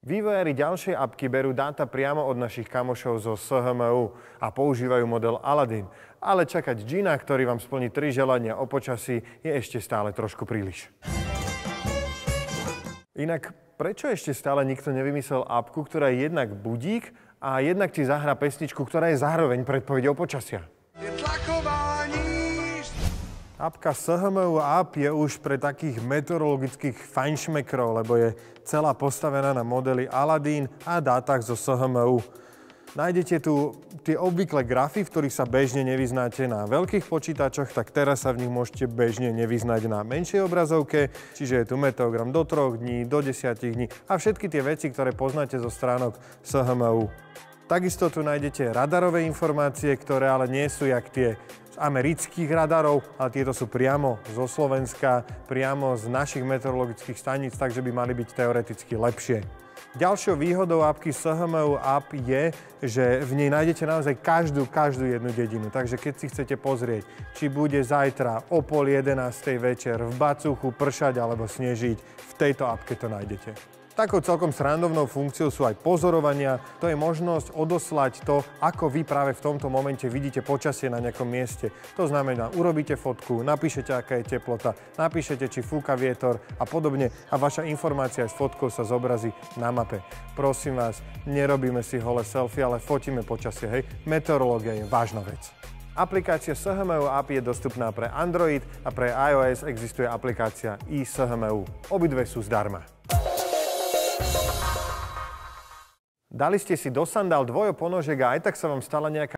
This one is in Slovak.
Vývojári ďalšej apky berú dáta priamo od našich kamošov zo SHMU a používajú model Aladin. Ale čakať džina, ktorý vám splní 3 želania o počasí, je ešte stále trošku príliš. Inak, prečo ešte stále nikto nevymyslel apku, ktorá je jednak budík a jednak ti zahrá pesničku, ktorá je zároveň predpovedou počasia? Apka SHMU App je už pre takých meteorologických fajnšmekrov, lebo je celá postavená na modeli Aladin a dátach zo SHMU. Nájdete tu tie obvyklé grafy, v ktorých sa bežne nevyznáte na veľkých počítačoch, tak teraz sa v nich môžete bežne nevyznať na menšej obrazovke, čiže je tu meteogram do 3 dní, do 10 dní a všetky tie veci, ktoré poznáte zo stránok SHMU. Takisto tu nájdete radarové informácie, ktoré ale nie sú jak tie z amerických radarov, ale tieto sú priamo zo Slovenska, priamo z našich meteorologických staníc, takže by mali byť teoreticky lepšie. Ďalšou výhodou apky SHMU App je, že v nej nájdete naozaj každú jednu dedinu. Takže keď si chcete pozrieť, či bude zajtra o 10:30 večer v Bacuchu pršať alebo snežiť, v tejto appke to nájdete. Takou celkom srandovnou funkciou sú aj pozorovania. To je možnosť odoslať to, ako vy práve v tomto momente vidíte počasie na nejakom mieste. To znamená, urobíte fotku, napíšete, aká je teplota, napíšete, či fúka vietor a podobne a vaša informácia s fotkou sa zobrazí na mape. Prosím vás, nerobíme si holé selfie, ale fotíme počasie, hej. Meteorológia je vážna vec. Aplikácia SHMU App je dostupná pre Android a pre iOS existuje aplikácia iSHMU. Obidve sú zdarma. Dali ste si do sandál dvojoponožek a aj tak sa vám stala nejaká